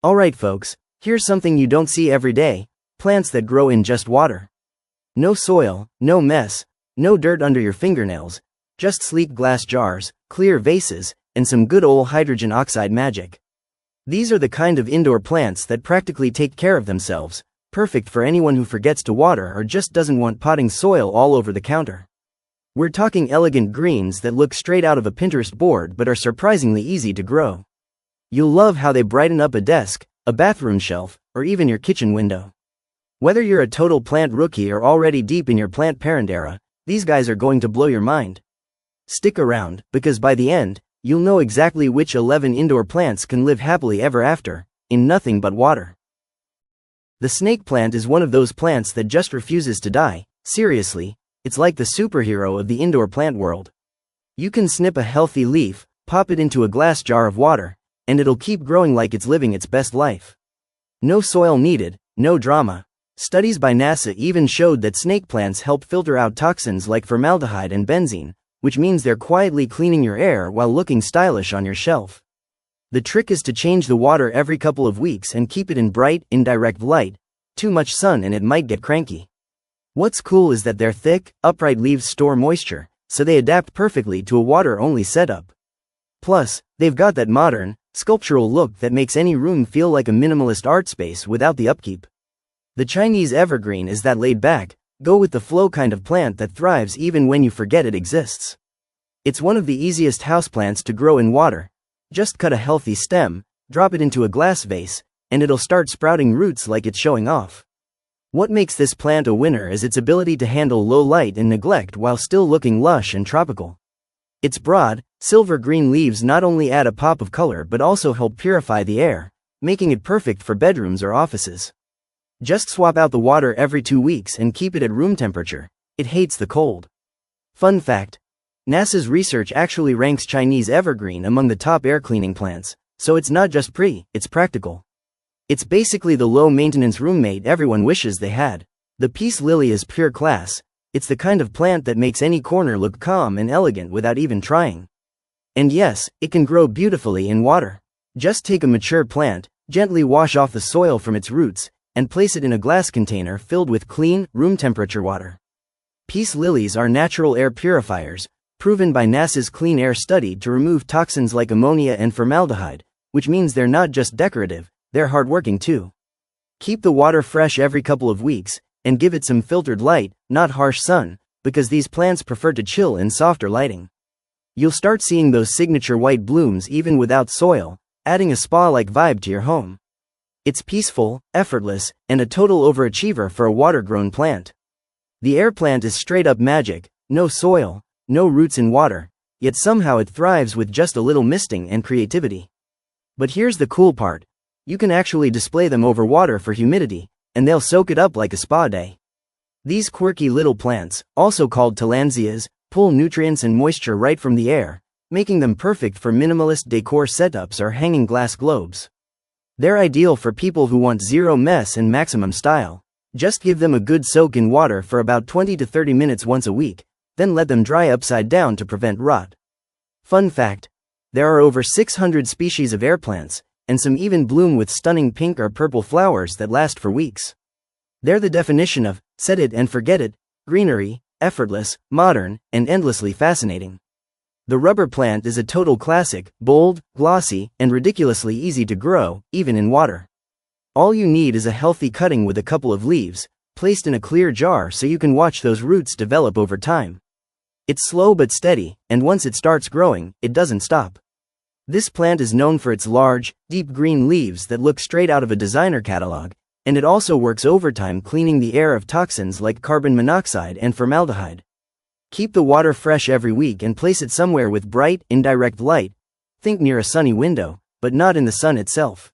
Alright folks, here's something you don't see every day: plants that grow in just water. No soil, no mess, no dirt under your fingernails, just sleek glass jars, clear vases, and some good old hydrogen oxide magic. These are the kind of indoor plants that practically take care of themselves, perfect for anyone who forgets to water or just doesn't want potting soil all over the counter. We're talking elegant greens that look straight out of a Pinterest board but are surprisingly easy to grow. You'll love how they brighten up a desk, a bathroom shelf, or even your kitchen window. Whether you're a total plant rookie or already deep in your plant parent era, these guys are going to blow your mind. Stick around, because by the end, you'll know exactly which 11 indoor plants can live happily ever after, in nothing but water. The snake plant is one of those plants that just refuses to die. Seriously, it's like the superhero of the indoor plant world. You can snip a healthy leaf, pop it into a glass jar of water, and it'll keep growing like it's living its best life. No soil needed, no drama. Studies by NASA even showed that snake plants help filter out toxins like formaldehyde and benzene, which means they're quietly cleaning your air while looking stylish on your shelf. The trick is to change the water every couple of weeks and keep it in bright, indirect light. Too much sun and it might get cranky. What's cool is that their thick, upright leaves store moisture, so they adapt perfectly to a water-only setup. Plus, they've got that modern, sculptural look that makes any room feel like a minimalist art space without the upkeep. The Chinese evergreen is that laid-back, go-with-the-flow kind of plant that thrives even when you forget it exists. It's one of the easiest houseplants to grow in water. Just cut a healthy stem, drop it into a glass vase, and it'll start sprouting roots like it's showing off. What makes this plant a winner is its ability to handle low light and neglect while still looking lush and tropical. Its broad, silver-green leaves not only add a pop of color but also help purify the air, making it perfect for bedrooms or offices. Just swap out the water every 2 weeks and keep it at room temperature. It hates the cold. Fun fact: NASA's research actually ranks Chinese evergreen among the top air cleaning plants, so it's not just pretty, it's practical. It's basically the low-maintenance roommate everyone wishes they had. The peace lily is pure class. It's the kind of plant that makes any corner look calm and elegant without even trying. And yes, it can grow beautifully in water. Just take a mature plant, gently wash off the soil from its roots, and place it in a glass container filled with clean, room-temperature water. Peace lilies are natural air purifiers, proven by NASA's clean air study to remove toxins like ammonia and formaldehyde, which means they're not just decorative, they're hardworking too. Keep the water fresh every couple of weeks, and give it some filtered light, not harsh sun, because these plants prefer to chill in softer lighting. You'll start seeing those signature white blooms even without soil, adding a spa-like vibe to your home. It's peaceful, effortless, and a total overachiever for a water-grown plant. The air plant is straight-up magic: no soil, no roots in water, yet somehow it thrives with just a little misting and creativity. But here's the cool part: you can actually display them over water for humidity, and they'll soak it up like a spa day. These quirky little plants, also called tillandsias, pull nutrients and moisture right from the air, making them perfect for minimalist decor setups or hanging glass globes. They're ideal for people who want zero mess and maximum style. Just give them a good soak in water for about 20 to 30 minutes once a week, then let them dry upside down to prevent rot. Fun fact: there are over 600 species of air plants, and some even bloom with stunning pink or purple flowers that last for weeks. They're the definition of set it and forget it: greenery, effortless, modern, and endlessly fascinating. The rubber plant is a total classic: bold, glossy, and ridiculously easy to grow, even in water. All you need is a healthy cutting with a couple of leaves, placed in a clear jar so you can watch those roots develop over time. It's slow but steady, and once it starts growing, it doesn't stop. This plant is known for its large, deep green leaves that look straight out of a designer catalog, and it also works overtime cleaning the air of toxins like carbon monoxide and formaldehyde. Keep the water fresh every week and place it somewhere with bright, indirect light. Think near a sunny window, but not in the sun itself.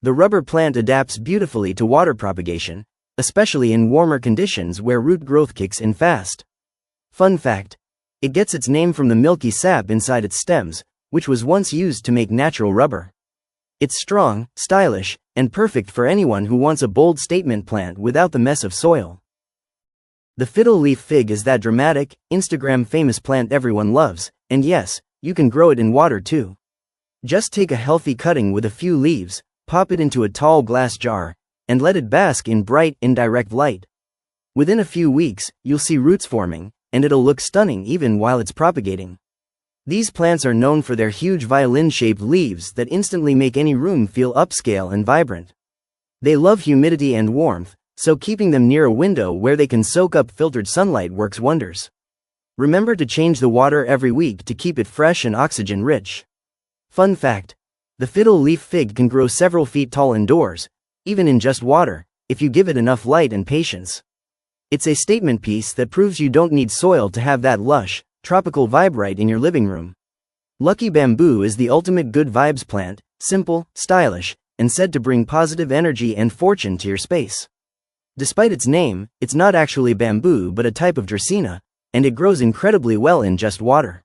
The rubber plant adapts beautifully to water propagation, especially in warmer conditions where root growth kicks in fast. Fun fact: it gets its name from the milky sap inside its stems, which was once used to make natural rubber. It's strong, stylish, and perfect for anyone who wants a bold statement plant without the mess of soil. The fiddle leaf fig is that dramatic, Instagram-famous plant everyone loves, and yes, you can grow it in water too. Just take a healthy cutting with a few leaves, pop it into a tall glass jar, and let it bask in bright, indirect light. Within a few weeks, you'll see roots forming, and it'll look stunning even while it's propagating. These plants are known for their huge violin-shaped leaves that instantly make any room feel upscale and vibrant. They love humidity and warmth, so keeping them near a window where they can soak up filtered sunlight works wonders. Remember to change the water every week to keep it fresh and oxygen-rich. Fun fact: the fiddle leaf fig can grow several feet tall indoors, even in just water, if you give it enough light and patience. It's a statement piece that proves you don't need soil to have that lush, tropical vibe right in your living room. Lucky bamboo is the ultimate good vibes plant, simple, stylish, and said to bring positive energy and fortune to your space. Despite its name, it's not actually bamboo but a type of dracaena, and it grows incredibly well in just water.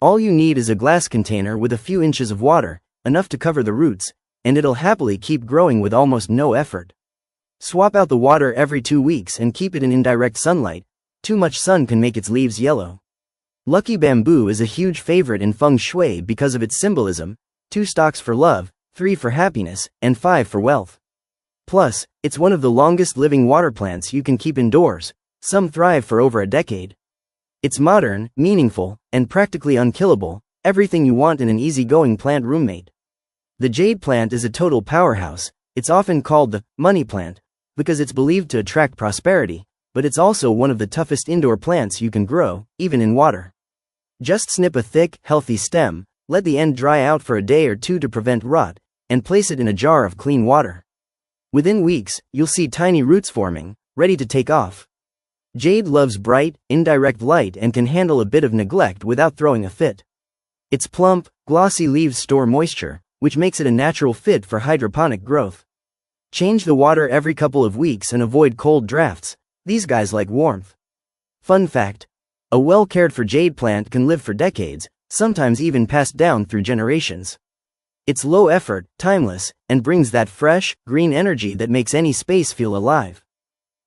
All you need is a glass container with a few inches of water, enough to cover the roots, and it'll happily keep growing with almost no effort. Swap out the water every 2 weeks and keep it in indirect sunlight. Too much sun can make its leaves yellow. Lucky bamboo is a huge favorite in feng shui because of its symbolism: 2 stalks for love, 3 for happiness, and 5 for wealth. Plus, it's one of the longest living water plants you can keep indoors. Some thrive for over a decade. It's modern, meaningful, and practically unkillable, everything you want in an easygoing plant roommate. The jade plant is a total powerhouse. It's often called the money plant because it's believed to attract prosperity, but it's also one of the toughest indoor plants you can grow, even in water. Just snip a thick, healthy stem, let the end dry out for a day or 2 to prevent rot, and place it in a jar of clean water. Within weeks, you'll see tiny roots forming, ready to take off. Jade loves bright, indirect light and can handle a bit of neglect without throwing a fit. Its plump, glossy leaves store moisture, which makes it a natural fit for hydroponic growth. Change the water every couple of weeks and avoid cold drafts. These guys like warmth. Fun fact: a well-cared-for jade plant can live for decades, sometimes even passed down through generations. It's low effort, timeless, and brings that fresh, green energy that makes any space feel alive.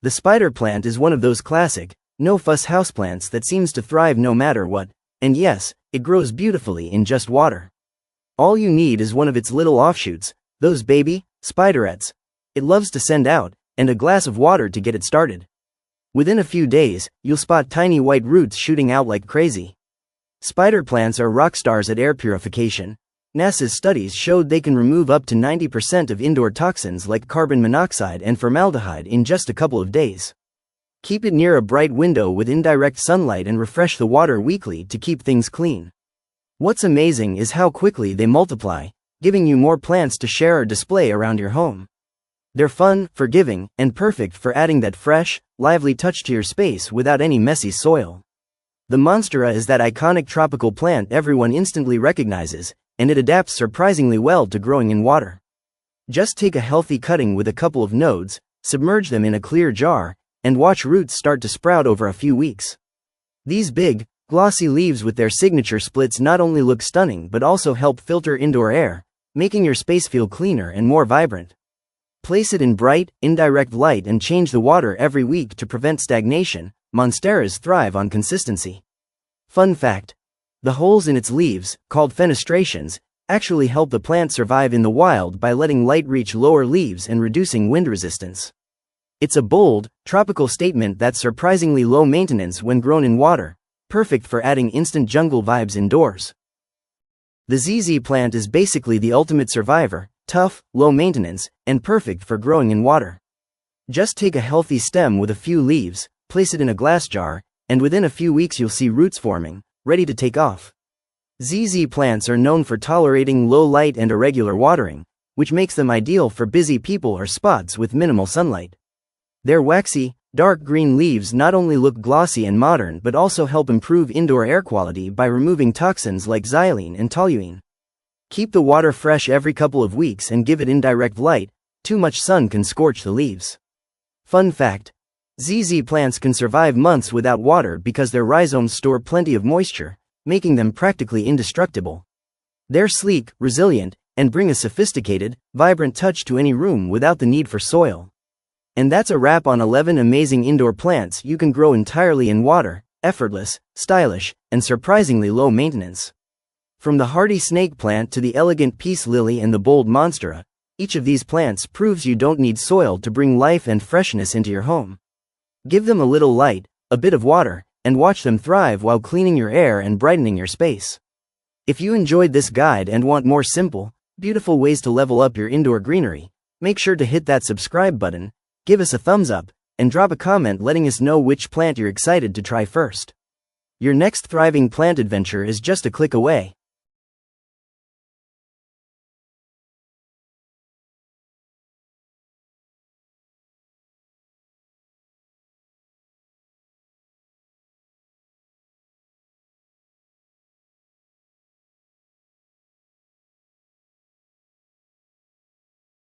The spider plant is one of those classic, no-fuss houseplants that seems to thrive no matter what, and yes, it grows beautifully in just water. All you need is one of its little offshoots, those baby spiderets it loves to send out, and a glass of water to get it started. Within a few days, you'll spot tiny white roots shooting out like crazy. Spider plants are rock stars at air purification. NASA's studies showed they can remove up to 90% of indoor toxins like carbon monoxide and formaldehyde in just a couple of days. Keep it near a bright window with indirect sunlight and refresh the water weekly to keep things clean. What's amazing is how quickly they multiply, giving you more plants to share or display around your home. They're fun, forgiving, and perfect for adding that fresh, lively touch to your space without any messy soil. The Monstera is that iconic tropical plant everyone instantly recognizes, and it adapts surprisingly well to growing in water. Just take a healthy cutting with a couple of nodes, submerge them in a clear jar, and watch roots start to sprout over a few weeks. These big, glossy leaves with their signature splits not only look stunning but also help filter indoor air, making your space feel cleaner and more vibrant. Place it in bright, indirect light and change the water every week to prevent stagnation. Monsteras thrive on consistency. Fun fact: the holes in its leaves, called fenestrations, actually help the plant survive in the wild by letting light reach lower leaves and reducing wind resistance. It's a bold, tropical statement that's surprisingly low maintenance when grown in water, perfect for adding instant jungle vibes indoors. The ZZ plant is basically the ultimate survivor, tough, low maintenance, and perfect for growing in water. Just take a healthy stem with a few leaves, place it in a glass jar, and within a few weeks you'll see roots forming, ready to take off. ZZ plants are known for tolerating low light and irregular watering, which makes them ideal for busy people or spots with minimal sunlight. Their waxy, dark green leaves not only look glossy and modern but also help improve indoor air quality by removing toxins like xylene and toluene. Keep the water fresh every couple of weeks and give it indirect light. Too much sun can scorch the leaves. Fun fact: ZZ plants can survive months without water because their rhizomes store plenty of moisture, making them practically indestructible. They're sleek, resilient, and bring a sophisticated, vibrant touch to any room without the need for soil. And that's a wrap on 11 amazing indoor plants you can grow entirely in water, effortless, stylish, and surprisingly low maintenance. From the hardy snake plant to the elegant peace lily and the bold monstera, Each of these plants proves you don't need soil to bring life and freshness into your home. Give them a little light, a bit of water, and watch them thrive while cleaning your air and brightening your space. If you enjoyed this guide and want more simple, beautiful ways to level up your indoor greenery, make sure to hit that subscribe button, give us a thumbs up, and drop a comment letting us know which plant you're excited to try first. Your next thriving plant adventure is just a click away.